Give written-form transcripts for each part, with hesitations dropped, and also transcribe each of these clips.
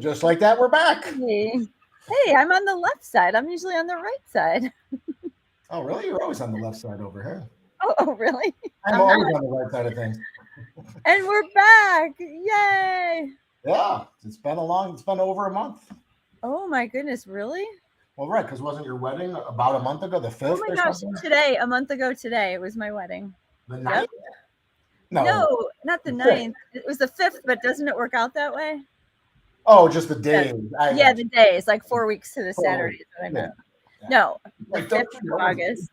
just like that, we're back. Hey, I'm on the left side. I'm usually on the right side. Oh, really? You're always on the left side over here. Oh, really? I'm I'm always not. on the right side of things. And we're back. Yay. Yeah, it's been over a month. Oh my goodness, really? Well, right, because wasn't your wedding about a month ago, the Oh 5th my or gosh, something? today, a month ago today, it was my wedding. The Yep. ninth? No, No, not the the 5th. 9th. It was the 5th, but doesn't it work out that way? Oh, just the Yeah, days. I yeah, got the you. days, like 4 weeks to the 4 weeks. Saturday is what I Yeah, meant. yeah. No, the Like, don't 5th you of know when August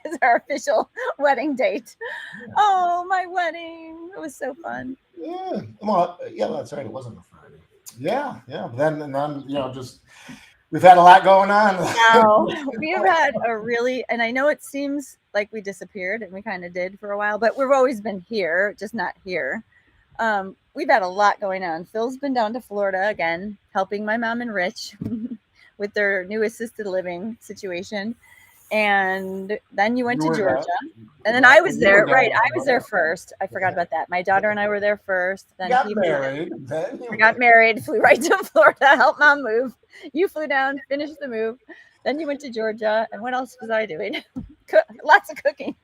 is our official wedding date. yeah. Oh, my wedding. It was so fun. Yeah. Well, yeah, that's right. It wasn't a Friday. Yeah, yeah. Then just we've had a lot going on. Now, we've had a really, and I know it seems like we disappeared, and we kind of did for a while, but we've always been here, just not here. We've had a lot going on. Phil's been down to Florida again, helping my mom and Rich with their new assisted living situation. And then you went You to were Georgia. there, And then right? I was And you were there, down right? in I was there Florida. first. I forgot Yeah. about that. My daughter and I were there first. You Then got he moved. married. Then We you got married, flew right to Florida, helped mom move. You flew down, finished the move. Then you went to Georgia. And what else was I doing? Lots of cooking.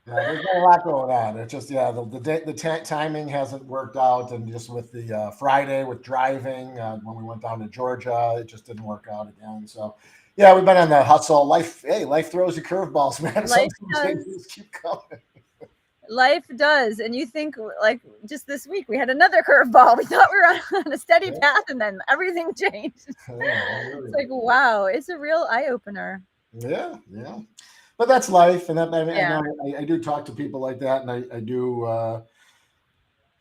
Yeah, there's been a lot going on. It's just the timing hasn't worked out, and just with the Friday with driving when we went down to Georgia, it just didn't work out again. So yeah, we've been on the hustle. Life throws you curveballs, man. Life Sometimes they does. just keep coming. Life does. And you think, like, just this week, we had another curveball. We thought we were on a steady Yeah, path, and then everything changed. yeah, I hear It's you. like, wow, it's a real eye opener. Yeah, yeah. But that's life, and I Yeah. know I do talk to people like that, and I do.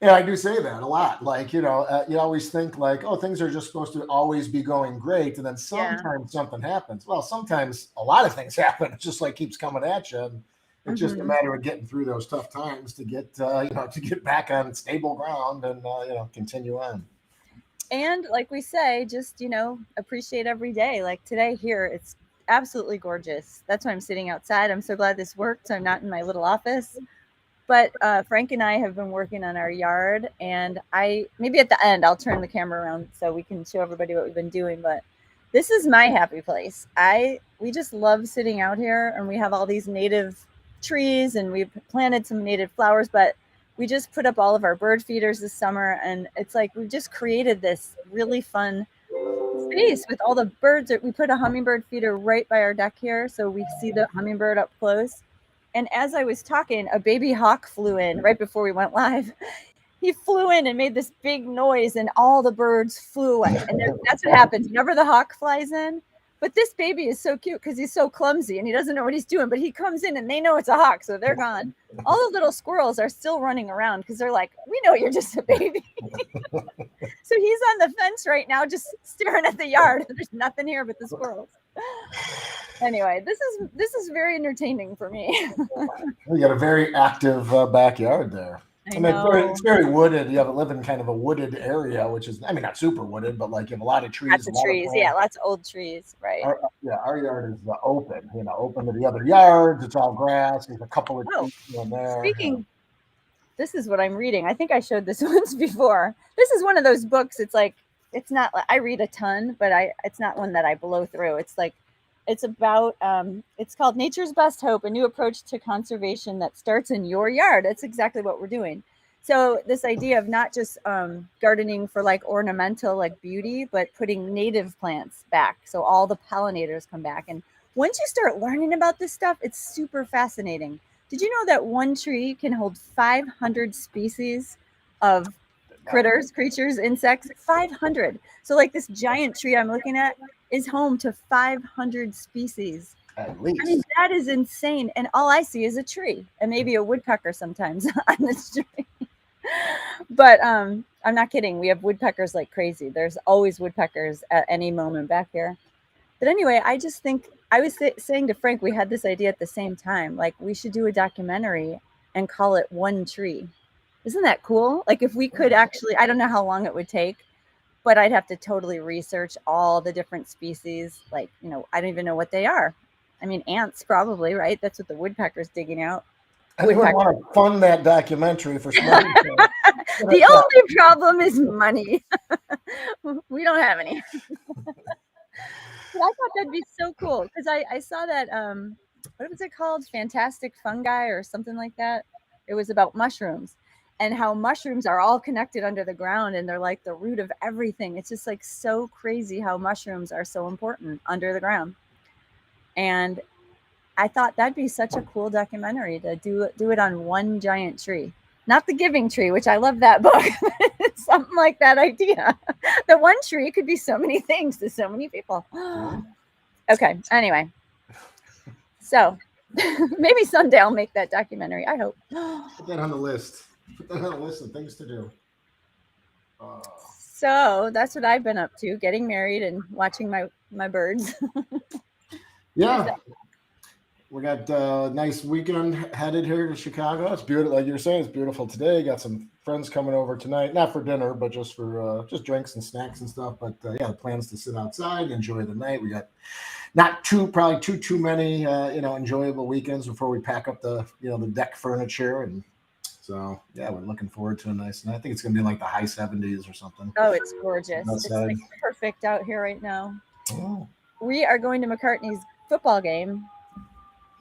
Yeah, I do say that a lot. Like, you always think like, oh, things are just supposed to always be going great, and then Yeah. sometimes something happens. Well, sometimes a lot of things happen. It just like keeps coming at you, and it's just a Hmm. matter of getting through those tough times to get to get back on stable ground and continue on. And like we say, just, appreciate every day. Like today here, it's absolutely gorgeous. That's why I'm sitting outside. I'm so glad this worked. So I'm not in my little office. But Frank and I have been working on our yard, and I maybe at the end I'll turn the camera around so we can show everybody what we've been doing. But this is my happy place. We just love sitting out here, and we have all these native trees, and we've planted some native flowers. But we just put up all of our bird feeders this summer, and it's like we've just created this really fun space with all the birds. We put a hummingbird feeder right by our deck here, so we see the hummingbird up close. And as I was talking, a baby hawk flew in right before we went live. He flew in and made this big noise, and all the birds flew away. And that's what happens whenever the hawk flies in. But this baby is so cute because he's so clumsy and he doesn't know what he's doing. But he comes in and they know it's a hawk, so they're gone. All the little squirrels are still running around because they're like, we know you're just a baby. So he's on the fence right now, just staring at the yard. There's nothing here but the squirrels. Anyway, this is very entertaining for me. You got a very active backyard there. I I mean, it's know. very wooded. You have to live in kind of a wooded area, which is, I mean, not super wooded, but like you have a lot of trees, Lots a of lot of trees. Yeah, plants. lots of old trees. Right. Our yard is open, open to the other yards. It's all grass. There's a couple of Oh, trees in there. speaking, this is what I'm reading. I think I showed this once before. This is one of those books. It's like it's not. I read a ton, but it's not one that I blow through. It's like it's about. It's called Nature's Best Hope: A New Approach to Conservation That Starts in Your Yard. That's exactly what we're doing. So this idea of not just gardening for like ornamental, like beauty, but putting native plants back, so all the pollinators come back. And once you start learning about this stuff, it's super fascinating. Did you know that one tree can hold 500 species of No, critters, creatures, insects? 500. So, like this giant tree I'm looking at is home to 500 species. at I mean, least. that is insane. And all I see is a tree and maybe a woodpecker sometimes on this tree. But I'm not kidding. We have woodpeckers like crazy. There's always woodpeckers at any moment back here. But anyway, I just think I was saying to Frank, we had this idea at the same time. Like, we should do a documentary and call it One Tree. Isn't that cool? Like, if we could actually, I don't know how long it would take, but I'd have to totally research all the different species. Like, I don't even know what they are. I mean, ants probably, right? That's what the woodpecker's digging out. We wouldn't want to fund that documentary for Smarty Plants. The only problem is money. We don't have any. But I thought that'd be so cool because I saw that what was it called? Fantastic Fungi or something like that. It was about mushrooms and how mushrooms are all connected under the ground and they're like the root of everything. It's just like so crazy how mushrooms are so important under the ground. And I thought that'd be such a cool documentary to do it on one giant tree. Not the Giving Tree, which I love that book. Something like that idea. The one tree could be so many things to so many people. Okay. Anyway, so maybe someday I'll make that documentary. I hope. Put that on the list. Put that on the list of things to do. So that's what I've been up to: getting married and watching my birds. Yeah. We got a nice weekend headed here to Chicago. It's beautiful. Like you were saying, it's beautiful today. Got some friends coming over tonight, not for dinner, but just for just drinks and snacks and stuff. But yeah, plans to sit outside and enjoy the night. We got not probably too many, enjoyable weekends before we pack up the deck furniture. And so, yeah, we're looking forward to a nice night. I think it's going to be like the high 70s or something. Oh, it's gorgeous. Outside. It's like perfect out here right now. Oh. We are going to McCartney's football game.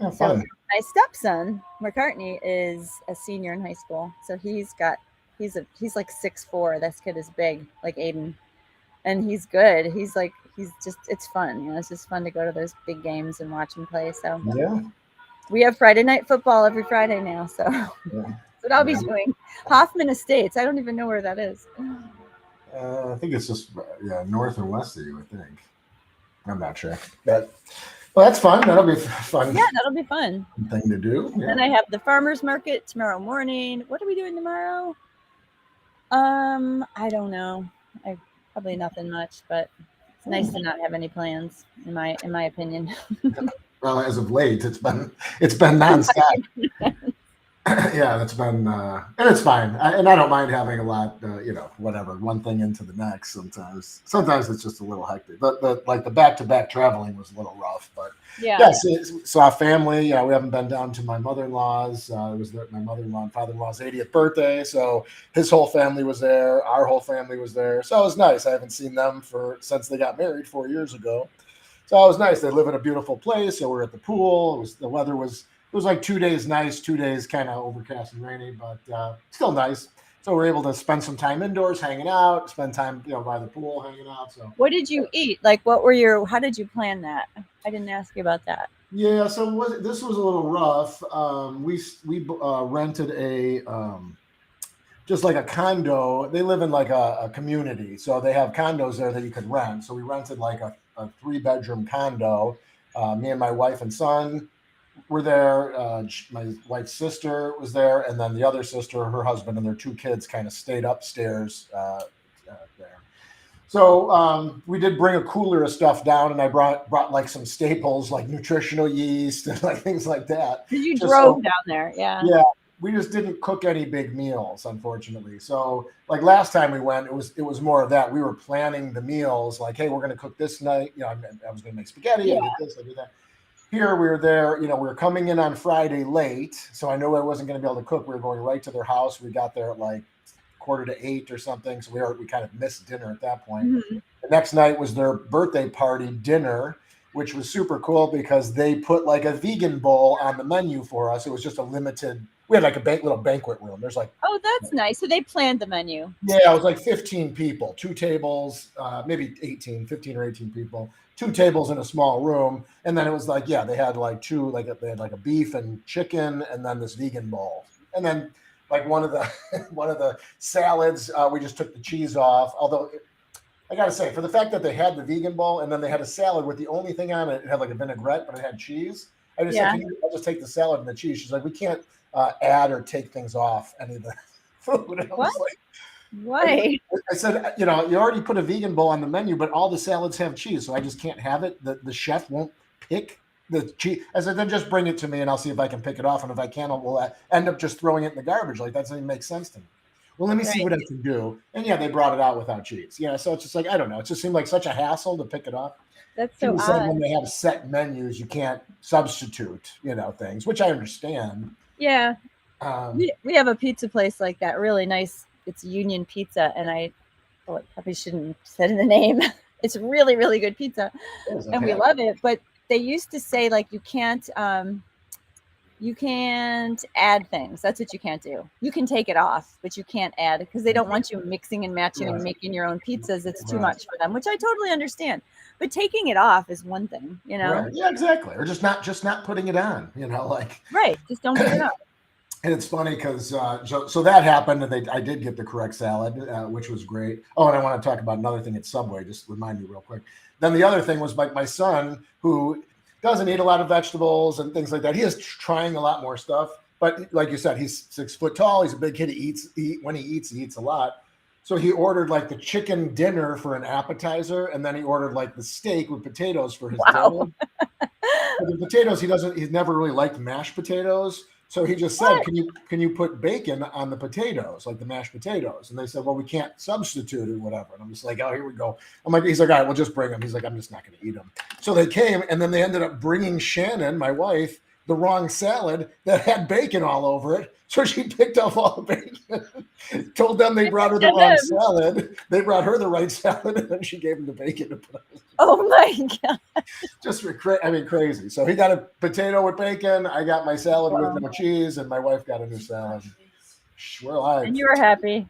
Yeah, fun. So my stepson, McCartney, is a senior in high school. So he's like 6'4". This kid is big, like Aiden. And he's good. It's fun. It's just fun to go to those big games and watch him play. So yeah. We have Friday night football every Friday now. So that's what I'll be doing. Hoffman Estates. I don't even know where that is. I think it's just north or west of you, I think. I'm not sure. But well, that's fun. That'll be fun. Yeah, that'll be fun. Thing to do. Yeah. Then I have the farmer's market tomorrow morning. What are we doing tomorrow? I don't know. Probably nothing much, but it's nice to not have any plans, in my opinion. Well, as of late, it's been nonstop. Yeah, it's been, and it's fine. And I don't mind having a lot, whatever, one thing into the next. Sometimes it's just a little hectic. But like the back-to-back traveling was a little rough. But yeah, saw family. We haven't been down to my mother-in-law's. It was my mother-in-law and father-in-law's 80th birthday. So his whole family was there. Our whole family was there. So it was nice. I haven't seen them since they got married 4 years ago. So it was nice. They live in a beautiful place. So we're at the pool. The weather was. It was like 2 days nice, 2 days kind of overcast and rainy, but still nice. So we're able to spend some time indoors, hanging out, spend time, by the pool, hanging out. So what did you eat? Like, how did you plan that? I didn't ask you about that. Yeah, so this was a little rough. We rented just like a condo. They live in like a community, so they have condos there that you could rent. So we rented like a 3-bedroom condo. Me and my wife and son were there. My wife's sister was there, and then the other sister, her husband, and their 2 kids kind of stayed upstairs there. So we did bring a cooler of stuff down, and I brought like some staples like nutritional yeast and like things like that. You drove down there, yeah. Yeah, we just didn't cook any big meals, unfortunately. So like last time we went, it was more of that. We were planning the meals, like, hey, we're going to cook this night. I was going to make spaghetti. Yeah. I did this, I did that. Here we were there, we were coming in on Friday late, so I knew I wasn't going to be able to cook. We were going right to their house. We got there at like 7:45 or something, so we kind of missed dinner at that point. Mm-hmm. The next night was their birthday party dinner, which was super cool because they put like a vegan bowl on the menu for us. It was just a limited. We had like a little banquet room. There's like, oh, that's nice. So they planned the menu. Yeah, it was like 15 people, 2 tables, maybe 15 or 18 people. 2 tables in a small room, and then it was like, they had like they had like a beef and chicken, and then this vegan bowl, and then like one of the salads, we just took the cheese off. Although I gotta say, for the fact that they had the vegan bowl and then they had a salad with the only thing on it, it had like a vinaigrette, but it had cheese. I just said, I'll just take the salad and the cheese. She's like, we can't add or take things off any of the food. And I was like, why? I said, you already put a vegan bowl on the menu, but all the salads have cheese, so I just can't have it. The chef won't pick the cheese. I said, then just bring it to me, and I'll see if I can pick it off. And if I can, we'll end up just throwing it in the garbage. Like, that doesn't even make sense to me. Well, let me see what I can do. And they brought it out without cheese. So it's just like, I don't know. It just seemed like such a hassle to pick it off. That's so odd. Said when they have set menus, you can't substitute, things, which I understand. Yeah. We have a pizza place like that, really nice. It's Union Pizza, and I probably shouldn't have said the name. It's really, really good pizza, and we love it. But they used to say like you can't add things. That's what you can't do. You can take it off, but you can't add because they don't want you mixing and matching and making your own pizzas. It's too much for them, which I totally understand. But taking it off is one thing, you know? Right. Yeah, exactly. Or just not putting it on, like. Right. Just don't put it on. And it's funny because so that happened, and I did get the correct salad, which was great. Oh, and I want to talk about another thing at Subway. Just remind me real quick. Then the other thing was my son, who doesn't eat a lot of vegetables and things like that. He is trying a lot more stuff, but like you said, he's 6 foot tall. He's a big kid. When he eats a lot. So he ordered like the chicken dinner for an appetizer, and then he ordered like the steak with potatoes for his dinner. But the potatoes, he's never really liked mashed potatoes. So he just said, can you put bacon on the potatoes, like the mashed potatoes? And they said, well, we can't substitute or whatever. And I'm just like, oh, here we go. He's like, all right, we'll just bring them. He's like, I'm just not going to eat them. So they came, and then they ended up bringing Shannon, my wife, the wrong salad that had bacon all over it. So she picked up all the bacon, told them they brought her the wrong salad. They brought her the right salad, and then she gave him the bacon to put on. Oh my God. Just crazy. So he got a potato with bacon. I got my salad with no cheese, and my wife got a new salad. We're alive. And you were happy.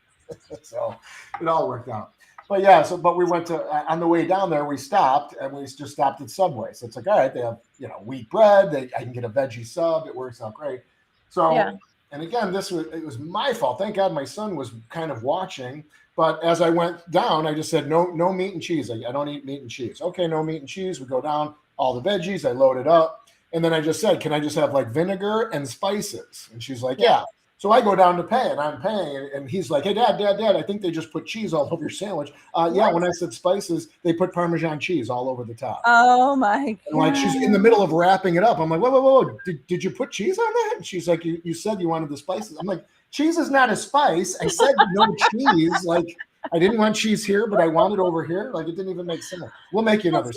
So it all worked out. But yeah, but we went to, on the way down there, we stopped, and we just stopped at Subway. So it's like, all right, they have, wheat bread. I can get a veggie sub. It works out great. So, and again, it was my fault. Thank God my son was kind of watching. But as I went down, I just said, no meat and cheese. I don't eat meat and cheese. Okay, no meat and cheese. We go down, all the veggies. I load it up. And then I just said, can I just have like vinegar and spices? And she's like, yeah. So I go down to pay, and I'm paying, and he's like, hey, Dad, I think they just put cheese all over your sandwich. Yeah, when I said spices, they put Parmesan cheese all over the top. Oh, my God. And like, she's in the middle of wrapping it up. I'm like, whoa. Did you put cheese on that? And she's like, you said you wanted the spices. I'm like, cheese is not a spice. I said no cheese. Like, I didn't want cheese here, but I want it over here. Like, it didn't even make sense. We'll make you another.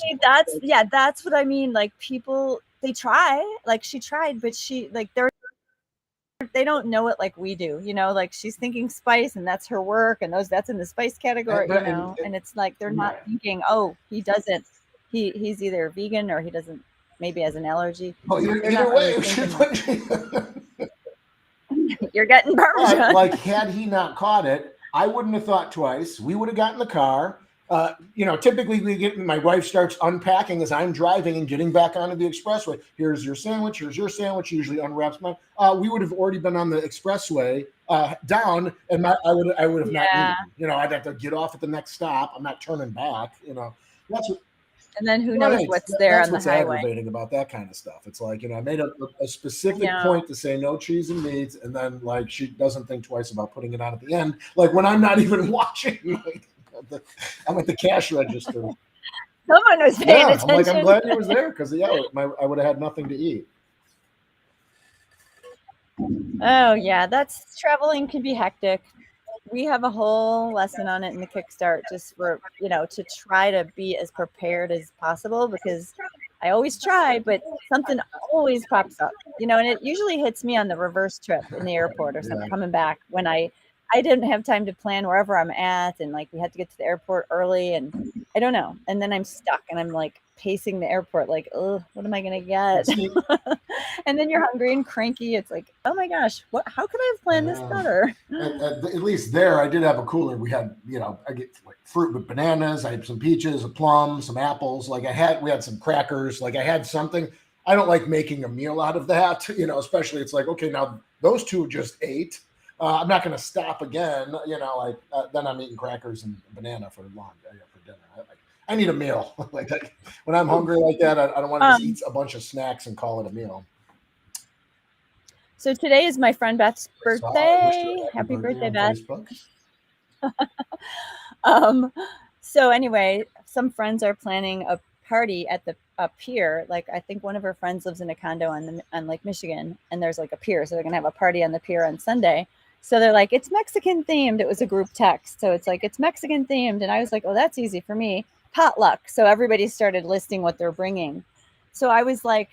That's what I mean. Like, people, they try. Like, she tried, but they don't know it like we do, like she's thinking spice, and that's her work, and that's in the spice category, and it's like they're not thinking, oh, he's either vegan or he doesn't, maybe has an allergy. Either way, you're getting Parmesan. Like, had he not caught it, I wouldn't have thought twice. We would have gotten in the car. Typically my wife starts unpacking as I'm driving and getting back onto the expressway. Here's your sandwich. Usually unwraps mine. We would have already been on the expressway down, and I would have not eaten. I'd have to get off at the next stop. I'm not turning back. That's what. And then who knows what's there on the highway. Aggravating about that kind of stuff. It's like, I made a specific point to say no cheese and meats, and then like she doesn't think twice about putting it on at the end. Like when I'm not even watching. I'm at the cash register. Someone was paying attention. I'm glad he was there because I would have had nothing to eat. Oh yeah, traveling can be hectic. We have a whole lesson on it in the Kickstart, just for to try to be as prepared as possible, because I always try, but something always pops up, and it usually hits me on the reverse trip in the airport or something coming back when I didn't have time to plan wherever I'm at. And like, we had to get to the airport early, and I don't know. And then I'm stuck, and I'm like pacing the airport, like, oh, what am I going to get? And then you're hungry and cranky. It's like, oh my gosh, how could I have planned this better? At least there, I did have a cooler. We had, I get like fruit with bananas. I had some peaches, a plum, some apples. Like we had some crackers. Like I had something. I don't like making a meal out of that, especially it's like, okay, now those two just ate. I'm not going to stop again, then I'm eating crackers and banana for dinner. I need a meal. When I'm hungry like that, I don't want to just eat a bunch of snacks and call it a meal. So today is my friend Beth's birthday. Happy birthday, Beth. So anyway, some friends are planning a party at the pier. Like, I think one of her friends lives in a condo on Lake Michigan, and there's like a pier. So they're going to have a party on the pier on Sunday. So they're like, it's Mexican themed. It was a group text. So it's like, it's Mexican themed. And I was like, oh, that's easy for me. Potluck. So everybody started listing what they're bringing. So I was like,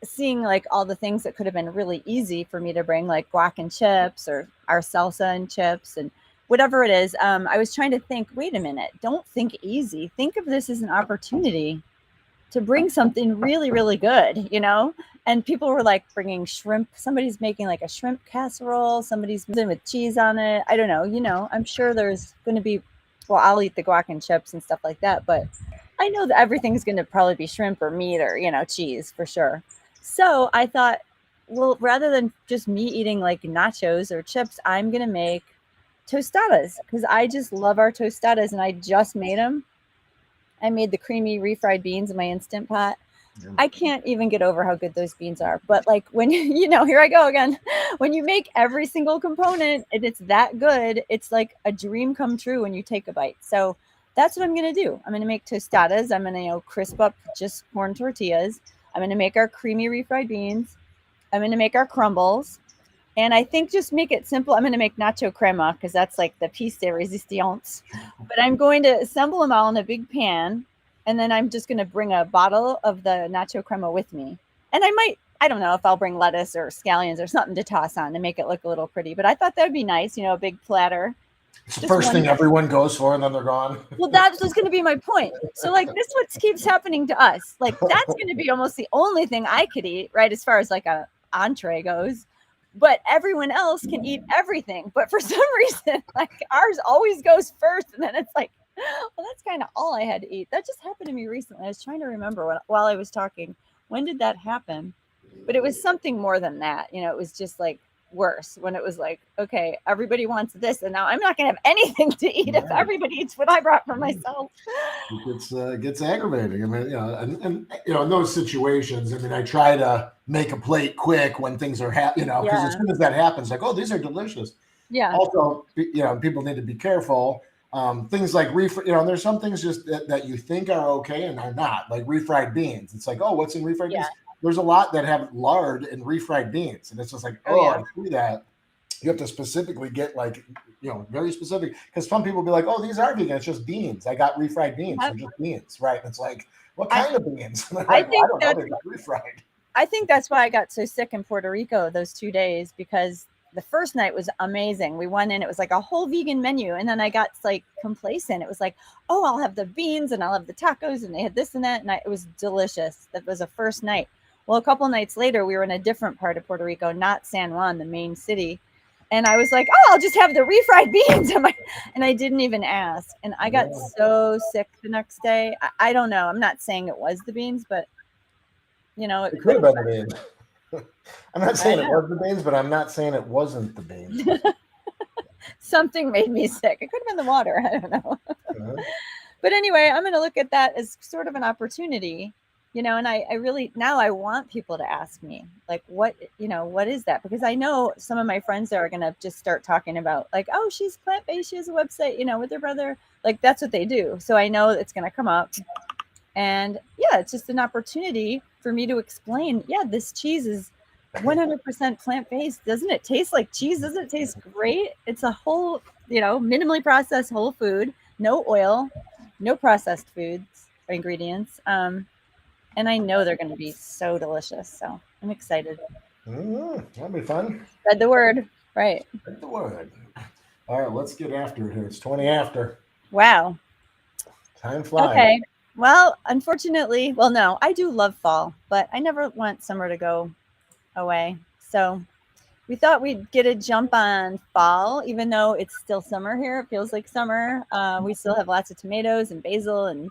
seeing like all the things that could have been really easy for me to bring, like guac and chips or our salsa and chips and whatever it is. I was trying to think, wait a minute, don't think easy. Think of this as an opportunity to bring something really, really good, you know? And people were like bringing shrimp. Somebody's making like a shrimp casserole. Somebody's with cheese on it. I don't know. You know, I'm sure there's going to be, well, I'll eat the guac and chips and stuff like that. But I know that everything's going to probably be shrimp or meat or, you know, cheese for sure. So I thought, well, rather than just me eating like nachos or chips, I'm going to make tostadas because I just love our tostadas and I just made them. I made the creamy refried beans in my Instant Pot. I can't even get over how good those beans are. But like when you know, here I go again. When you make every single component and it's that good, it's like a dream come true when you take a bite. So that's what I'm gonna do. I'm gonna make tostadas. I'm gonna, you know, crisp up just corn tortillas. I'm gonna make our creamy refried beans. I'm gonna make our crumbles. And I think just make it simple. I'm going to make nacho crema because that's like the piece de resistance. But I'm going to assemble them all in a big pan. And then I'm just going to bring a bottle of the nacho crema with me. And I don't know if I'll bring lettuce or scallions or something to toss on to make it look a little pretty. But I thought that would be nice, you know, a big platter. It's the Just first one. thing everyone goes for, and then they're gone. Well, that was going to be my point. So, like, this what keeps happening to us. Like, that's going to be almost the only thing I could eat, right? As far as like a entree goes. But everyone else can eat everything. But for some reason, like ours always goes first. And then it's like, well, that's kind of all I had to eat. That just happened to me recently. I was trying to remember while I was talking, when did that happen? But it was something more than that. You know, it was just like worse when it was like, okay, everybody wants this. And now I'm not going to have anything to eat if everybody eats what I brought for myself. It gets aggravating. I mean, you know, and you know, in those situations, I mean, I try to make a plate quick when things are you know, because as soon as that happens, like, oh, these are delicious. Yeah. Also, you know, people need to be careful. Things like you know, there's some things just that you think are okay and are not, like refried beans. It's like, oh, what's in refried beans? There's a lot that have lard in refried beans, and it's just like, I see that. You have to specifically get like, you know, very specific, because some people be like, oh, these are vegan. It's just beans. I got refried beans. They're just beans, right? And it's like, what kind of beans? I think I don't know. They got refried. I think that's why I got so sick in Puerto Rico those 2 days, because the first night was amazing. We went in, it was like a whole vegan menu. And then I got like complacent. It was like, oh, I'll have the beans and I'll have the tacos, and they had this and that. And it was delicious. That was the first night. Well, a couple nights later, we were in a different part of Puerto Rico, not San Juan, the main city. And I was like, oh, I'll just have the refried beans. And I didn't even ask. And I got so sick the next day. I don't know. I'm not saying it was the beans, but, you know. It could have been the beans. I'm not saying it was the beans, but I'm not saying it wasn't the beans. Something made me sick. It could have been the water. I don't know. But anyway, I'm going to look at that as sort of an opportunity. You know, and I really, now I want people to ask me, like, what, you know, what is that? Because I know some of my friends are going to just start talking about like, oh, she's plant-based. She has a website, you know, with her brother. Like, that's what they do. So I know it's going to come up. And yeah, it's just an opportunity for me to explain, yeah, this cheese is 100% plant-based. Doesn't it taste like cheese? Doesn't it taste great? It's a whole, you know, minimally processed whole food, no oil, no processed foods or ingredients. And I know they're going to be so delicious. So I'm excited. That'll be fun. Spread the word. Right. Spread the word. All right, let's get after it here. It's 20 after. Wow. Time flies. Okay. Well, unfortunately, well, no, I do love fall, but I never want summer to go away. So we thought we'd get a jump on fall, even though it's still summer here. It feels like summer. We still have lots of tomatoes and basil, and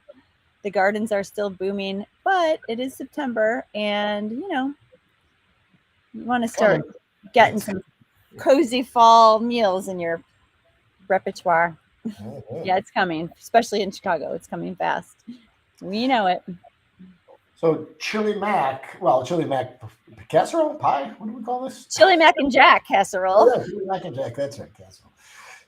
the gardens are still booming, but it is September, and you know, you want to start getting some cozy fall meals in your repertoire. Yeah, it's coming, especially in Chicago. It's coming fast. We know it. So chili mac casserole pie. What do we call this? Chili mac and jack casserole. Oh, yeah, chili mac and jack. That's right, casserole.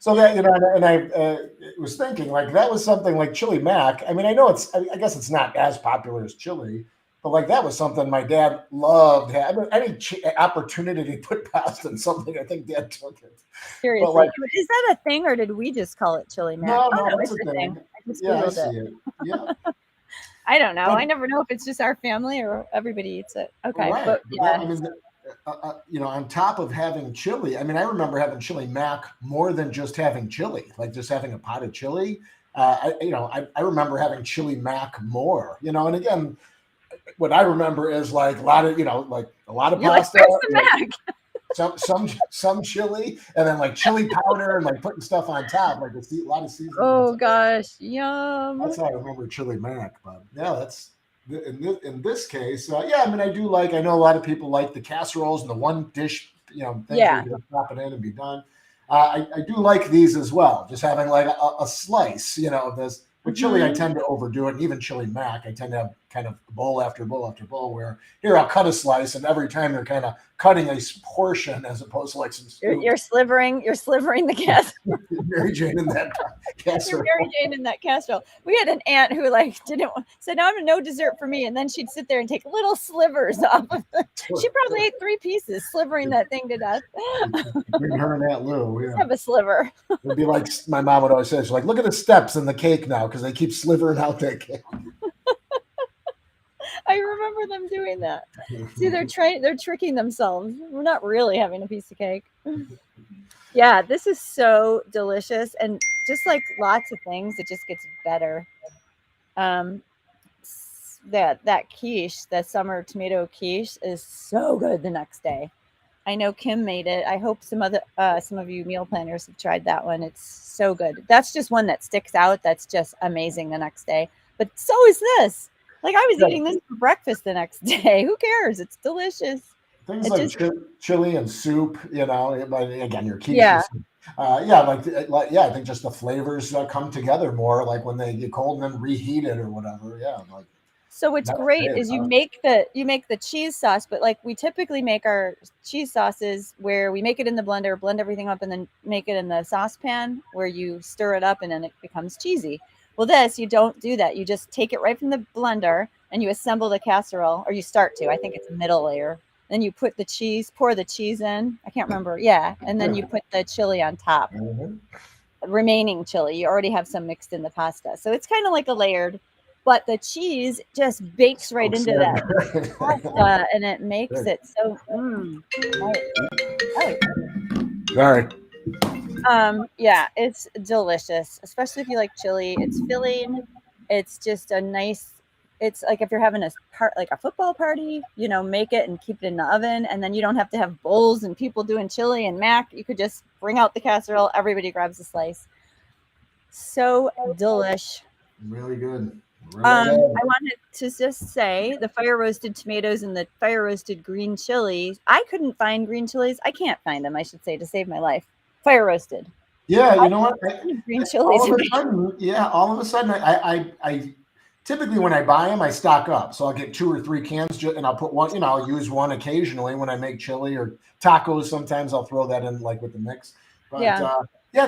So that, you know, and I was thinking like that was something like chili mac. I mean, I know I guess it's not as popular as chili, but like that was something my dad loved. I mean, any opportunity to put pasta in something, I think Dad took it. Seriously, like, is that a thing, or did we just call it chili mac? No, it's a thing. I just I see it. Yeah. I don't know. But I never know if it's just our family or everybody eats it. Okay, right, but but that, yeah, I mean, on top of having chili, I mean, I remember having chili mac more than just having chili, like just having a pot of chili. I remember having chili mac more, and again, what I remember is like a lot of, like a lot of you're like, pasta, where's the like mac? some chili, and then like chili powder and like putting stuff on top, like a lot of seasoning on Oh top. gosh, yum. That's how I remember chili mac. But yeah, that's in this case. Yeah, I mean, I do like. I know a lot of people like the casseroles and the one dish, things where Yeah. you can drop it in and be done. I do like these as well. Just having like a slice, of this. With chili, I Mhm. tend to overdo it. And even chili mac, I tend to have kind of bowl after bowl after bowl. Where here I'll cut a slice, and every time you're kind of cutting a portion as opposed to like some You're scoops. slivering. You're slivering the casserole. Mary Jane in that You're Mary casserole. Jane in that casserole. We had an aunt who like didn't said, "No, I'm no dessert for me," and then she'd sit there and take little slivers off of it. She probably ate 3 pieces, slivering that thing to death. Between her and that Lou, Just yeah. have a sliver. It'd be like my mom would always say, she's like, look at the steps in the cake now because they keep slivering out that cake. I remember them doing that. See, they're tricking themselves. We're not really having a piece of cake. Yeah, this is so delicious, and just like lots of things, it just gets better. Um, that quiche, that summer tomato quiche, is so good the next day. I know Kim made it. I hope some of you meal planners have tried that one. It's so good. That's just one that sticks out. That's just amazing the next day. But so is this. Like I was Yeah, eating this for breakfast the next day. Who cares? It's delicious. things It like just chili and soup, but again, your yeah. quiches. Yeah, yeah, I think just the flavors come together more, like when they get cold and then reheat it or whatever. Yeah, like So what's next great day. is you make the cheese sauce, but like we typically make our cheese sauces where we make it in the blender, blend everything up, and then make it in the saucepan where you stir it up and then it becomes cheesy. Well, this you don't do that. You just take it right from the blender and you assemble the casserole, or you start to. I think it's a middle layer. Then you put the cheese, pour the cheese in. I can't remember. Yeah, and then you put the chili on top. Mhm. Remaining chili. You already have some mixed in the pasta. So it's kind of like a layered, but the cheese just bakes right Soaks into that in. pasta and it makes Good. it so I like All right. yeah, it's delicious, especially if you like chili. It's filling. It's just a nice it's like if you're having a part like a football party, make it and keep it in the oven, and then you don't have to have bowls and people doing chili and mac. You could just bring out the casserole, everybody grabs a slice. So delish. Really good. Really I good. wanted to just say the fire roasted tomatoes and the fire roasted green chilies. I couldn't find green chilies. I can't find them, I should say, to save my life. Fire roasted. Yeah, I you know what? need green All chilies. of a sudden, all of a sudden, I typically when I buy them, I stock up. So I'll get 2 or 3 cans, and I'll put one. I'll use one occasionally when I make chili or tacos. Sometimes I'll throw that in like with the mix. But Yeah. yeah,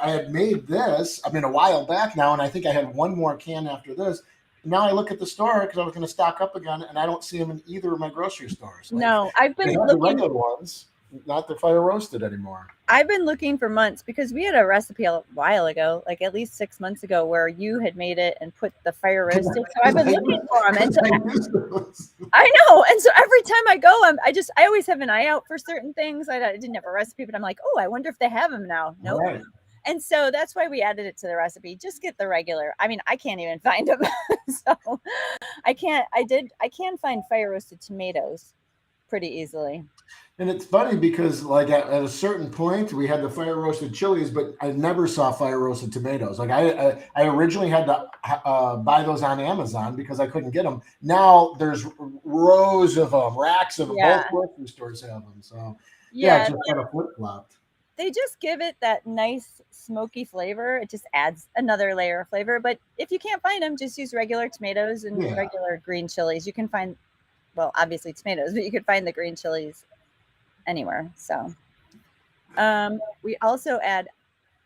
I had made this. I mean, a while back now, and I think I had one more can after this. Now I look at the store because I was going to stock up again, and I don't see them in either of my grocery stores. Like No, I've they been have the looking regular ones, not the fire roasted anymore. I've been looking for months because we had a recipe a while ago, like at least 6 months ago, where you had made it and put the fire roasted. So I've been looking for them, and so I know. And so every time I go, I always have an eye out for certain things. I didn't have a recipe, but I'm like, oh, I wonder if they have them now. Nope. Right. And so that's why we added it to the recipe. Just get the regular. I mean, I can't even find them, so I can't. I can find fire roasted tomatoes pretty easily. And it's funny because, like, at a certain point, we had the fire roasted chilies, but I never saw fire roasted tomatoes. Like, I originally had to buy those on Amazon because I couldn't get them. Now there's rows of them, racks of them. Yeah. Both grocery stores have them. So, Yeah, it just kind of flip flopped. they just give it that nice smoky flavor. It just adds another layer of flavor. But if you can't find them, just use regular tomatoes and Yeah. regular green chilies. You can find, well, obviously tomatoes, but you could find the green chilies anywhere. So we also add,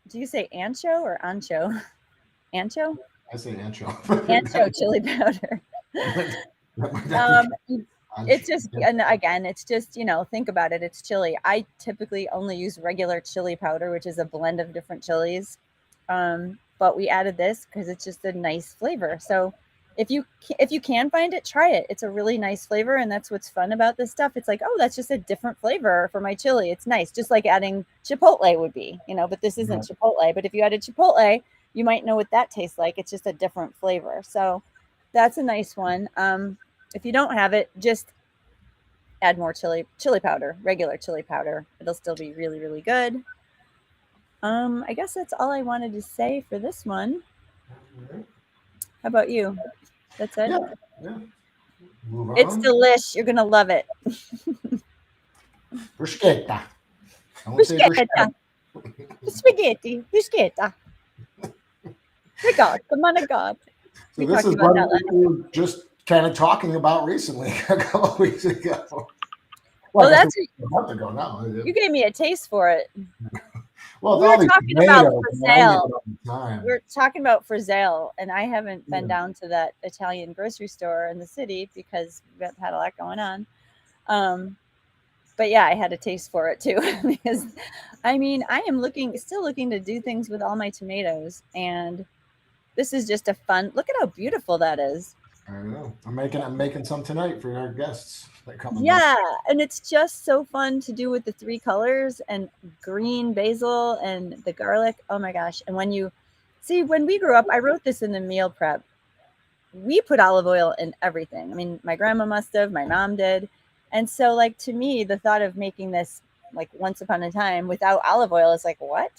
do you say ancho or ancho? Ancho? I say ancho. Ancho chili powder. It's just, and again, it's just, think about it. It's chili. I typically only use regular chili powder, which is a blend of different chilies. But but we added this because it's just a nice flavor. So if you can find it, try it. It's a really nice flavor, and that's what's fun about this stuff. It's like, oh, that's just a different flavor for my chili. It's nice, just like adding chipotle would be, but this isn't chipotle. But if you added chipotle, you might know what that tastes like. It's just a different flavor. So that's a nice one. If you don't have it, just add more chili powder, regular chili powder. It'll still be really, really good. I guess that's all I wanted to say for this one. How about you? That's it? Yeah. Move on. It's delish. You're going to love it. Bruschetta. Bruschetta. Spaghetti. Bruschetta. My God. Come on, God. So this is what we were just kind of talking about recently, a couple of weeks ago. Well, that's a month ago now. You gave me a taste for it. Well, we were talking about Frizzale. We're talking about Frizzale, and I haven't been down to that Italian grocery store in the city because we've had a lot going on. But yeah, I had a taste for it too because, I mean, I am still looking to do things with all my tomatoes, and this is just a fun. Look at how beautiful that is. I know. I'm making some tonight for our guests that come. Yeah, and it's just so fun to do with the 3 colors and green basil and the garlic. Oh my gosh! And when we grew up, I wrote this in the meal prep. We put olive oil in everything. I mean, my grandma must have, my mom did, and so like to me, the thought of making this like once upon a time without olive oil is like what?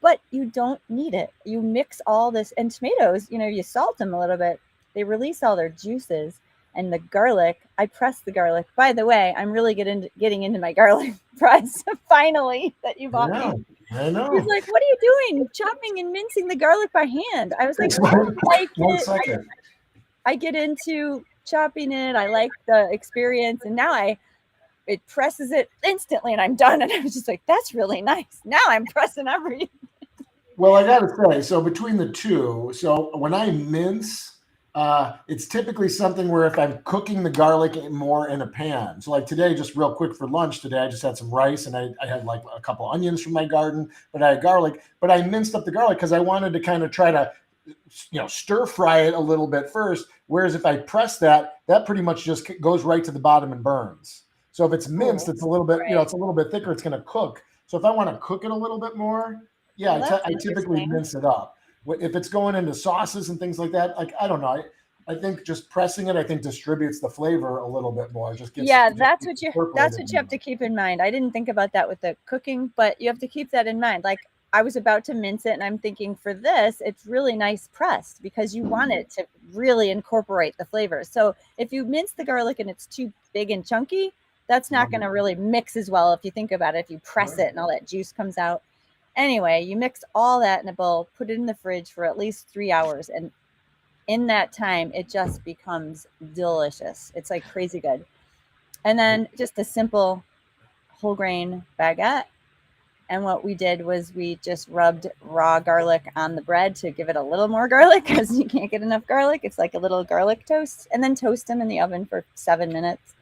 But you don't need it. You mix all this, and tomatoes, you salt them a little bit. They release all their juices, and the garlic, I press the garlic. By the way, I'm really getting into my garlic press finally that you bought me. I know. He's like, what are you doing? Chopping and mincing the garlic by hand. I was like, I get into chopping it. I like the experience. And now it presses it instantly and I'm done. And I was just like, that's really nice. Now I'm pressing everything. Well, I got to say, so between the two, so when I mince, it's typically something where if I'm cooking the garlic more in a pan. So like today, just real quick for lunch today, I just had some rice and I had like a couple onions from my garden, but I had garlic, but I minced up the garlic because I wanted to kind of try to, stir fry it a little bit first. Whereas if I press that pretty much just goes right to the bottom and burns. So if it's minced, it's a little bit, it's a little bit thicker. It's going to cook. So if I want to cook it a little bit more, I typically mince it up. If it's going into sauces and things like that, like, I don't know. I think just pressing it, distributes the flavor a little bit more. That's what you have to keep in mind. I didn't think about that with the cooking, but you have to keep that in mind. Like I was about to mince it and I'm thinking for this, it's really nice pressed because you want it to really incorporate the flavors. So if you mince the garlic and it's too big and chunky, that's not going to really mix as well. If you think about it, if you press it and all that juice comes out. Anyway, you mix all that in a bowl, put it in the fridge for at least 3 hours. And in that time, it just becomes delicious. It's like crazy good. And then just a simple whole grain baguette. And what we did was we just rubbed raw garlic on the bread to give it a little more garlic because you can't get enough garlic. It's like a little garlic toast. And then toast them in the oven for 7 minutes.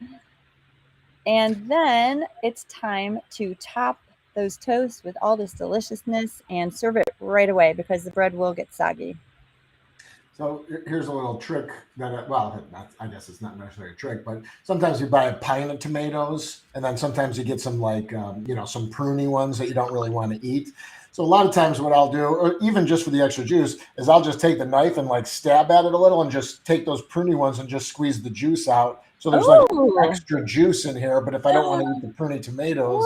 And then it's time to top those toasts with all this deliciousness and serve it right away because the bread will get soggy. So here's a little trick I guess it's not necessarily a trick, but sometimes you buy a pint of tomatoes and then sometimes you get some some pruny ones that you don't really want to eat. So a lot of times what I'll do, or even just for the extra juice, is I'll just take the knife and like stab at it a little and just take those pruny ones and just squeeze the juice out. So there's like extra juice in here, but if I don't want to eat the pruny tomatoes,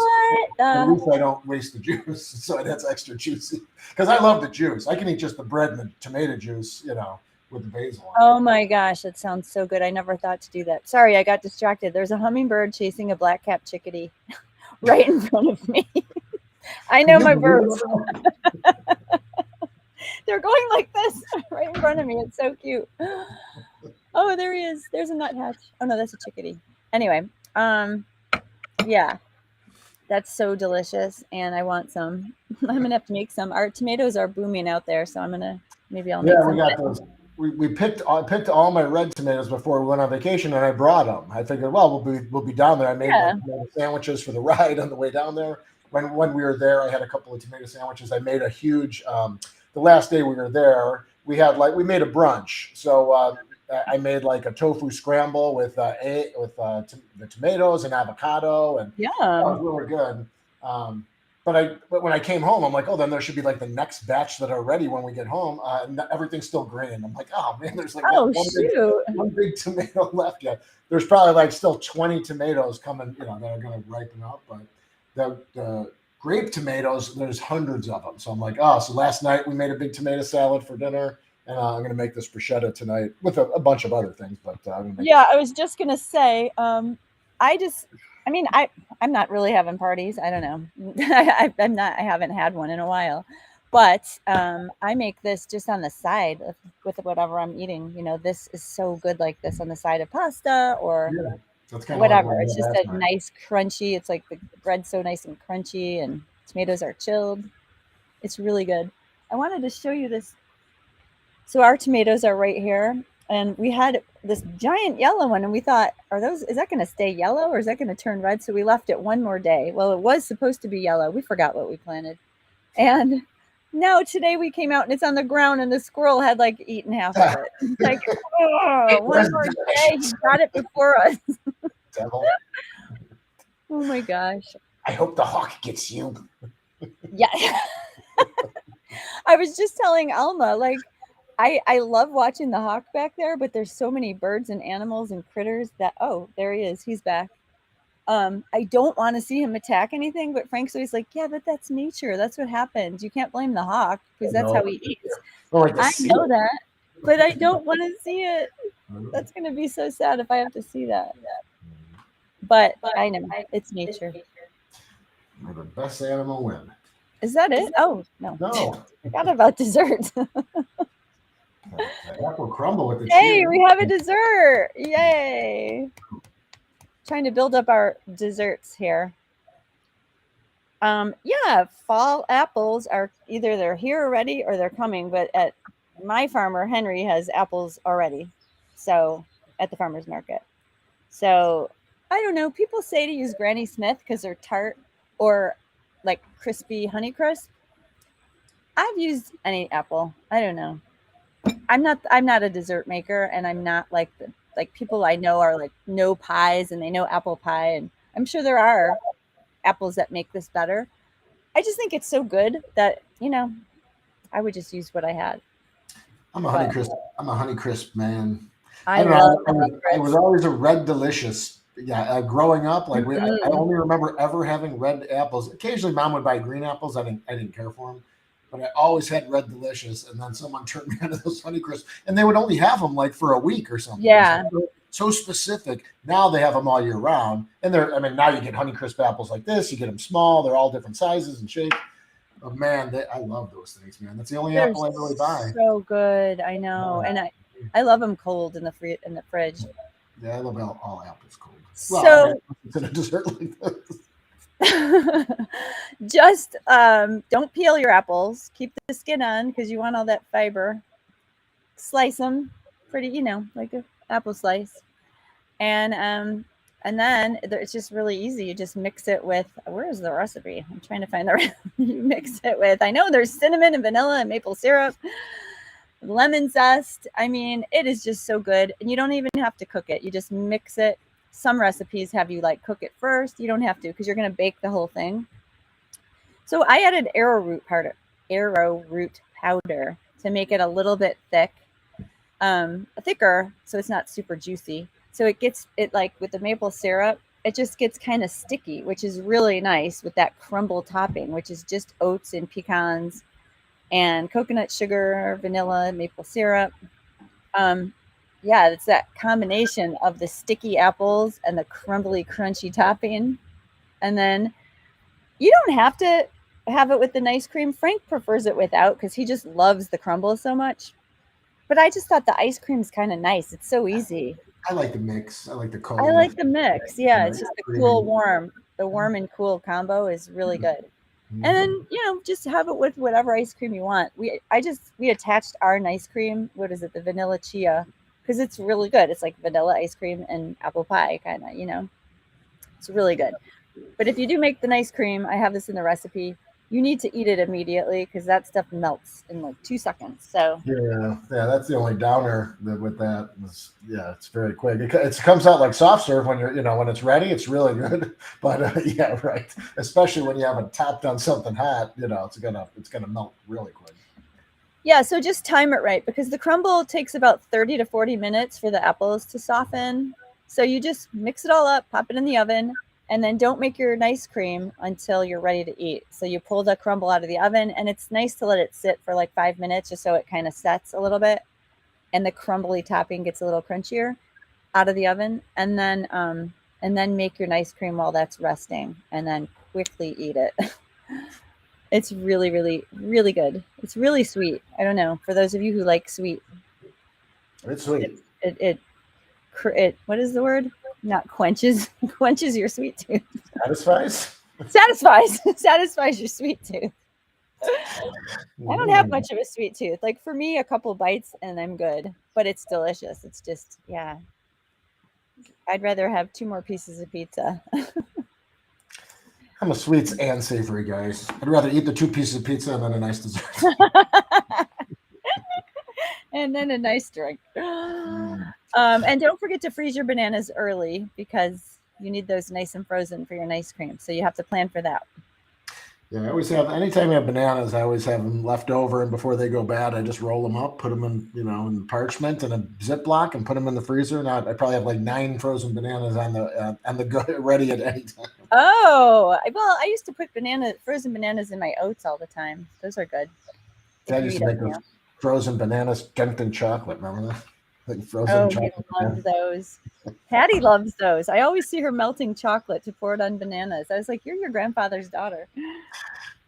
at least I don't waste the juice. So that's extra juicy because I love the juice. I can eat just the bread and the tomato juice, with the basil. Oh my gosh, that sounds so good. I never thought to do that. Sorry, I got distracted. There's a hummingbird chasing a black-capped chickadee right in front of me. I know my birds. They're going like this right in front of me. It's so cute. Oh, there he is. There's a nuthatch. Oh no, that's a chickadee. Anyway, yeah, that's so delicious, and I want some. I'm gonna have to make some. Our tomatoes are booming out there, so I'll make some. We got those. We picked all my red tomatoes before we went on vacation, and I brought them. I figured, well, we'll be down there. I made sandwiches for the ride on the way down there. When we were there, I had a couple of tomato sandwiches. I made a huge the last day we were there, we made a brunch. So I made like a tofu scramble with the tomatoes and avocado, and Yeah. that was really good. But when I came home, I'm like, oh, then there should be like the next batch that are ready when we get home, and everything's still green. I'm like, oh man, there's like Oh, one shoot. big tomato left yet. There's probably like still 20 tomatoes coming, that are going to ripen up, but the grape tomatoes, there's hundreds of them. So I'm like, oh, so last night we made a big tomato salad for dinner, and I'm going to make this bruschetta tonight with a bunch of other things. But yeah, I was just gonna say, I'm not really having parties. I don't know. I haven't had one in a while, but I make this just on the side with whatever I'm eating. This is so good like this on the side of pasta or that's kind of like whatever. It's just a nice crunchy. It's like the bread's so nice and crunchy, and tomatoes are chilled. It's really good. I wanted to show you this. So our tomatoes are right here, and we had this giant yellow one, and we thought, is that going to stay yellow or is that going to turn red? So we left it one more day. Well, it was supposed to be yellow. We forgot what we planted. And now today we came out and it's on the ground, and the squirrel had like eaten half of it. It's like, oh, one more day. He got it before us. Devil. Oh my gosh. I hope the hawk gets you. Yeah. I was just telling Alma, like, I love watching the hawk back there, but there's so many birds and animals and critters that, oh, there he is. He's back. I don't want to see him attack anything, but Frank's always like, yeah, but that's nature. That's what happens. You can't blame the hawk because that's how he eats. I know that, but I don't want to see it. That's going to be so sad if I have to see that. But I know it's nature. May the best animal win. Is that it? Oh, no. No. I forgot about dessert. Apple crumble with the Hey, we have a dessert. Yay. Trying to build up our desserts here. Yeah, fall apples are either they're here already or they're coming, but at my farmer, Henry, has apples already. So at the farmer's market. So I don't know. People say to use Granny Smith because they're tart or like crispy Honeycrisp. I've used any apple. I don't know. I'm not a dessert maker, and I'm not like people I know are like no pies and they know apple pie, and I'm sure there are apples that make this better. I just think it's so good that I would just use what I had. I'm a Honeycrisp man. I love Honeycrisp. I was always a Red Delicious. Yeah, growing up, like I only remember ever having red apples. Occasionally, Mom would buy green apples. I didn't care for them, but I always had Red Delicious. And then someone turned me onto those Honeycrisp, and they would only have them like for a week or something. Yeah, so specific. Now they have them all year round, and now you get Honeycrisp apples like this. You get them small. They're all different sizes and shapes. But man, I love those things, man. That's the only apple I really buy. So good, I know, and I love them cold in the fridge. Yeah, I love all apples cold. So it's in a dessert like this. Just don't peel your apples. Keep the skin on because you want all that fiber. Slice them pretty, like an apple slice, and then it's just really easy. You just mix it with. Where is the recipe? I'm trying to find the. You mix it with. I know there's cinnamon and vanilla and maple syrup. Lemon zest. I mean, it is just so good, and you don't even have to cook it. You just mix it. Some recipes have you like cook it first. You don't have to because you're going to bake the whole thing. So I added arrowroot powder to make it a little bit thicker, so it's not super juicy. So it gets it like with the maple syrup, it just gets kind of sticky, which is really nice with that crumble topping, which is just oats and pecans and coconut sugar, vanilla, maple syrup. Yeah, it's that combination of the sticky apples and the crumbly, crunchy topping. And then you don't have to have it with the nice cream. Frank prefers it without because he just loves the crumble so much. But I just thought the ice cream is kind of nice. It's so easy. I like the mix. I like the cold. I like the mix. Yeah, it's just the cool, warm. The warm and cool combo is really good. And then, just have it with whatever ice cream you want. We attached our ice cream. What is it? The vanilla chia, because it's really good. It's like vanilla ice cream and apple pie kind of, It's really good. But if you do make the ice cream, I have this in the recipe. you need to eat it immediately because that stuff melts in like 2 seconds. So Yeah, that's the only downer with that. Is, yeah, it's very quick. It comes out like soft serve when when it's ready. It's really good. But yeah, right. Especially when you haven't tapped on something hot, it's gonna melt really quick. yeah, so just time it right because the crumble takes about 30 to 40 minutes for the apples to soften. So you just mix it all up, pop it in the oven, and then don't make your nice cream until you're ready to eat. So you pull the crumble out of the oven, and it's nice to let it sit for like 5 minutes just so it kind of sets a little bit and the crumbly topping gets a little crunchier out of the oven. And then make your nice cream while that's resting and then quickly eat it. It's really, really, really good. It's really sweet. I don't know. For those of you who like sweet, It's sweet. it what is the word? Not quenches. Quenches your sweet tooth. Satisfies. Satisfies your sweet tooth. I don't have much of a sweet tooth. Like for me, a couple bites and I'm good. But it's delicious. It's just, yeah. I'd rather have 2 more pieces of pizza. I'm a sweets and savory guy. I'd rather eat the 2 pieces of pizza and then a nice dessert. And then a nice drink. And don't forget to freeze your bananas early because you need those nice and frozen for your nice cream. So you have to plan for that. Yeah, I always have. Anytime I have bananas, I always have them left over, and before they go bad, I just roll them up, put them in parchment and a Ziploc, and put them in the freezer. And I probably have like 9 frozen bananas on the go, ready at any time. Oh, well, I used to put frozen bananas in my oats all the time. Those are good. I used to make those frozen bananas dipped in chocolate. Remember that? Like frozen chocolate. He loves those. Patty loves those. I always see her melting chocolate to pour it on bananas. I was like, "You're your grandfather's daughter."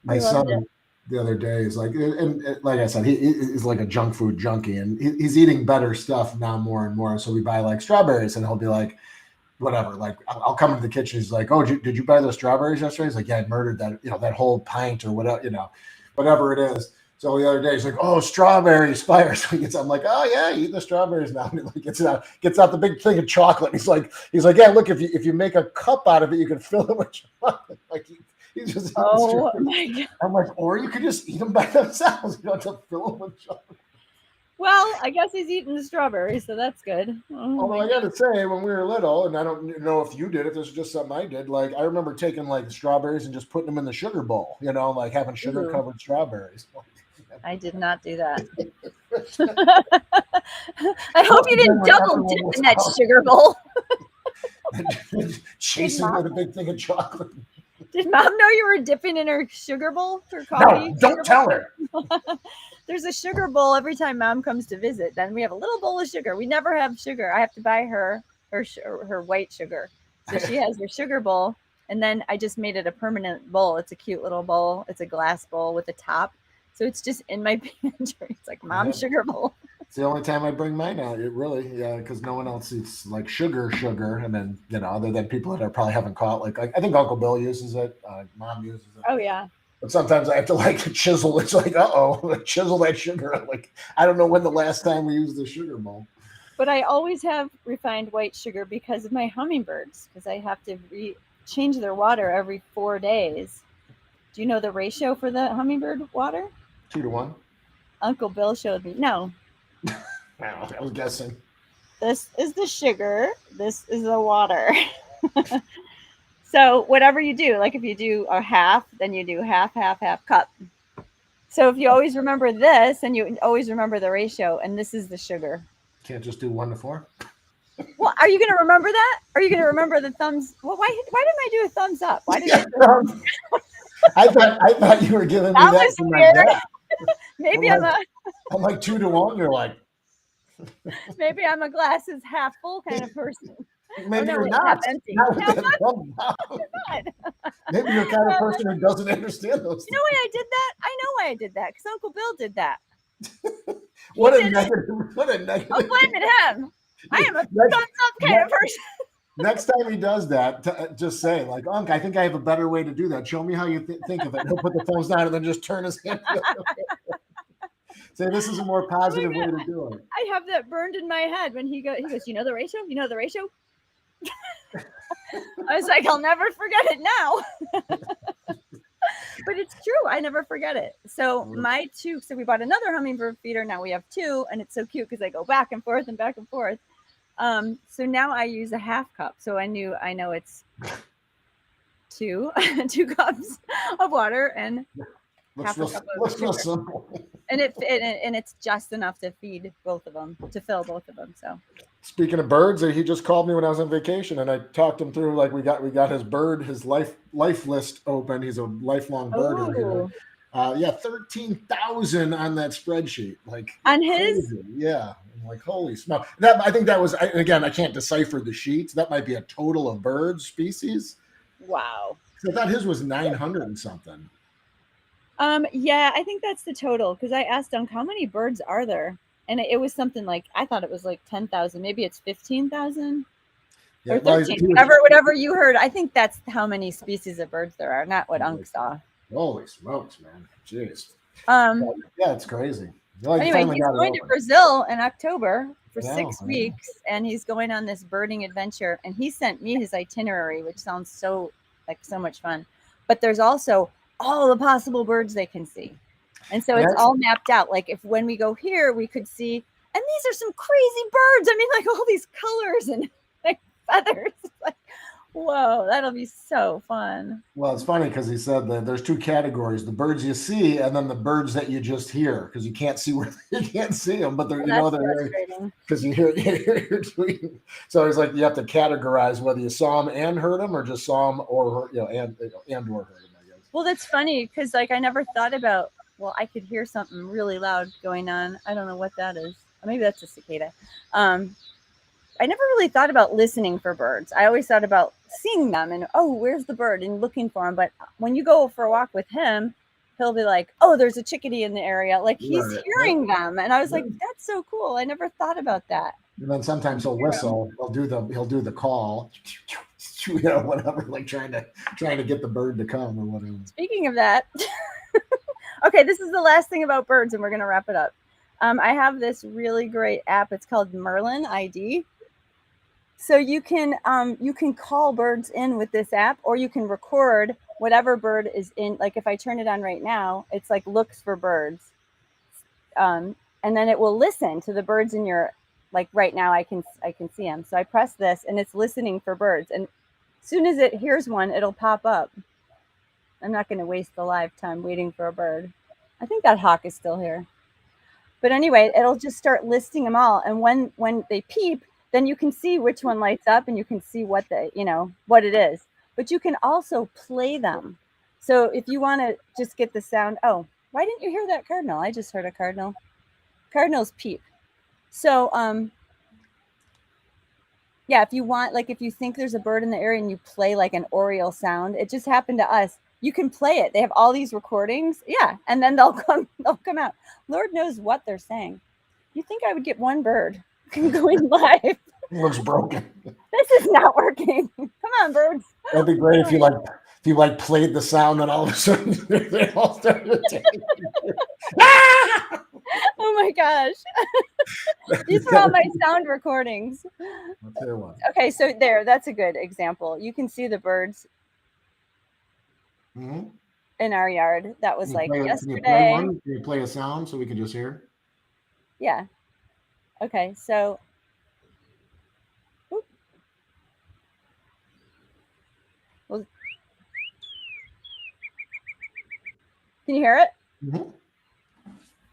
My son the other day is like, and like I said, he's like a junk food junkie, and he's eating better stuff now more and more. So we buy like strawberries, and he'll be like, whatever. Like I'll come into the kitchen. He's like, "Oh, did you buy those strawberries yesterday?" He's like, "Yeah, I murdered that whole pint or whatever it is." So the other day he's like, "Oh, strawberries, fire!" So I'm like, "Oh yeah, eat the strawberries now." And he like gets out the big thing of chocolate. And he's like, "Yeah, look, if you make a cup out of it, you can fill it with chocolate." Like he's just. Oh my God! I'm like, or you could just eat them by themselves. You don't have to fill them with chocolate. Well, I guess he's eating the strawberries, so that's good. Although I got to say, when we were little, and I don't know if you did, if this is just something I did, like I remember taking like strawberries and just putting them in the sugar bowl, like having sugar covered strawberries. I did not do that. I hope you didn't double dip in that sugar bowl. Chasing with a big thing of chocolate. Did Mom know you were dipping in her sugar bowl for coffee? No, don't tell her. There's a sugar bowl every time Mom comes to visit. Then we have a little bowl of sugar. We never have sugar. I have to buy her white sugar. So she has her sugar bowl, and then I just made it a permanent bowl. It's a cute little bowl. It's a glass bowl with a top. So it's just in my pantry. It's like Mom's sugar bowl. It's the only time I bring mine out. It really, because no one else eats like sugar, and then other than people that I probably haven't caught. Like I think Uncle Bill uses it. Mom uses it. Oh yeah. But sometimes I have to like chisel. It's like, chisel that sugar. Like I don't know when the last time we used the sugar bowl. But I always have refined white sugar because of my hummingbirds. Because I have to change their water every 4 days. Do you know the ratio for the hummingbird water? 2 to 1. Uncle Bill showed me. No. I was guessing. This is the sugar. This is the water. So whatever you do, like if you do a half, then you do half cup. So if you always remember this, and you always remember the ratio, and this is the sugar. Can't just do 1 to 4. Well, are you going to remember that? Are you going to remember the thumbs? Well, why didn't I do a thumbs up? Why did I thought you were giving me that from my dad. Maybe I'm like 2 to 1. You're like. Maybe I'm a glasses half full kind of person. Maybe you're not. Empty. Maybe you're the kind of person who doesn't understand those things. You know why I did that? I know why I did that, because Uncle Bill did that. What a negative. I'm blaming him. I am a thumbs up kind of person. Next time he does that, just say, like, Unc, I think I have a better way to do that. Show me how you think of it. He'll put the thumbs down and then just turn his hand. Say, this is a more positive way to do it. I have that burned in my head when he goes, you know the ratio? You know the ratio? I was like, I'll never forget it now. But it's true. I never forget it. So so we bought another hummingbird feeder. Now we have two, and it's so cute because I go back and forth and back and forth. So now I use a half cup. So I know it's two 2 cups of water and half a cup of sugar. And it's just enough to feed both of them, to fill both of them. So speaking of birds, he just called me when I was on vacation, and I talked him through we got his life list open. He's a lifelong birder. You know? 13,000 on that spreadsheet. On his, yeah. I'm like, holy smoke! I think that was, again, I can't decipher the sheets. That might be a total of bird species. Wow. So I thought his was 900 and something. Yeah, I think that's the total because I asked Dunk how many birds are there, and it was something like I thought it was like 10,000. Maybe it's 15,000 or 13. Whatever you heard. I think that's how many species of birds there are, not what Unk saw. Holy smokes, man! Jeez. Yeah, it's crazy. Anyway, he's going to Brazil in October for 6 weeks, and he's going on this birding adventure. And he sent me his itinerary, which sounds so much fun. But there's also all the possible birds they can see. And so it's all mapped out. Like if when we go here, we could see, and these are some crazy birds. I mean, like all these colors and like feathers. Like, whoa, that'll be so fun. Well, it's funny because he said that there's 2 categories: the birds you see, and then the birds that you just hear, because you can't see them, but they're they're there because you hear tweeting. So he's like, you have to categorize whether you saw them and heard them, or just saw them or and or heard them. Well, that's funny because I never thought about, I could hear something really loud going on. I don't know what that is. Maybe that's a cicada. I never really thought about listening for birds. I always thought about seeing them and, where's the bird, and looking for him. But when you go for a walk with him, he'll be like, there's a chickadee in the area. Like he's hearing them. And I was like, that's so cool. I never thought about that. And then sometimes he'll whistle. He'll do the call. Whatever, like trying to get the bird to come or whatever. Speaking of that, okay, this is the last thing about birds, and we're gonna wrap it up. I have this really great app. It's called Merlin ID. So you can call birds in with this app, or you can record whatever bird is in. Like if I turn it on right now, it's like looks for birds, and then it will listen to the birds in your. Like right now, I can see them. So I press this, and it's listening for birds, and as soon as it hears one, it'll pop up. I'm not going to waste the live time waiting for a bird. I think that hawk is still here. But anyway, it'll just start listing them all. And when they peep, then you can see which one lights up and you can see what what it is. But you can also play them. So if you want to just get the sound, why didn't you hear that cardinal? I just heard a cardinal. Cardinals peep. So, if you want, like if you think there's a bird in the area and you play like an oriole sound, it just happened to us. You can play it. They have all these recordings. Yeah. And then they'll come out. Lord knows what they're saying. You think I would get one bird going live? It looks broken. This is not working. Come on, birds. That'd be great if you played the sound and all of a sudden they all started Oh my gosh. These are all my sound recordings. Let's hear one. Okay, so that's a good example. You can see the birds in our yard. That was yesterday. Can you play a sound so we can just hear? Yeah. Okay, so well, can you hear it? Mm-hmm.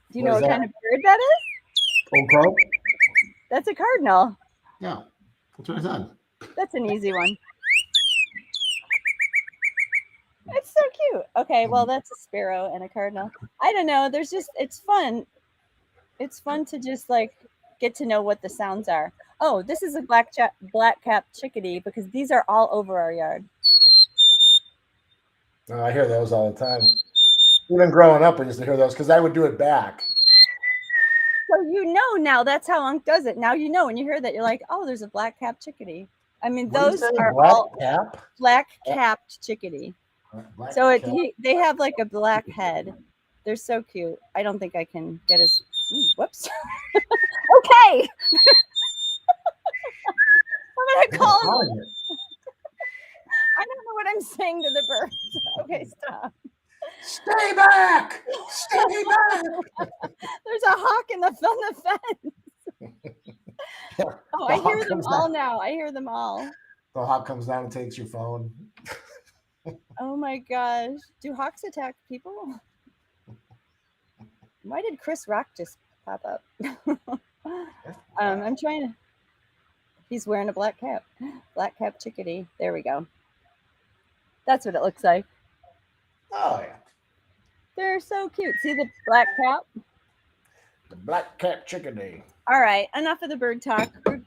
Do you know what kind of bird that is? Crow? That's a cardinal. Yeah, that's what I said. That's an easy one. It's so cute. Okay, well, that's a sparrow and a cardinal. I don't know. It's fun. It's fun to just get to know what the sounds are. Oh, this is a black-capped chickadee because these are all over our yard. Oh, I hear those all the time. Even growing up, I used to hear those because I would do it back. So now that's how Unc does it. Now when you hear that, you're like, oh, there's a black-capped chickadee. I mean, those are all black-capped chickadee. So they have like a black head. They're so cute. I don't think I can get his. Whoops. Okay. I'm gonna call him. I don't know what I'm saying to the birds. Okay, stop. Stay back! Stay back! There's a hawk on the fence. Oh, The I hear hawk them comes all down. now. I hear them all. The hawk comes down and takes your phone. Oh my gosh. Do hawks attack people? Why did Chris Rock just pop up? I'm trying to. He's wearing a black cap. Black cap chickadee. There we go. That's what it looks like. Oh yeah. They're so cute. See the black cap? The black cap chickadee. All right. Enough of the bird talk. We're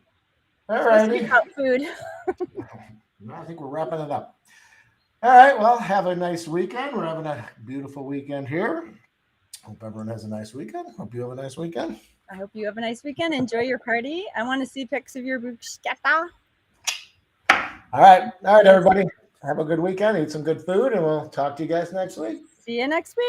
All supposed to be righty. about food. I think we're wrapping it up. All right. Well, have a nice weekend. We're having a beautiful weekend here. Hope everyone has a nice weekend. Hope you have a nice weekend. I hope you have a nice weekend. Enjoy your party. I want to see pics of your bruschetta. All right, everybody. Have a good weekend. Eat some good food, and we'll talk to you guys next week. See you next week.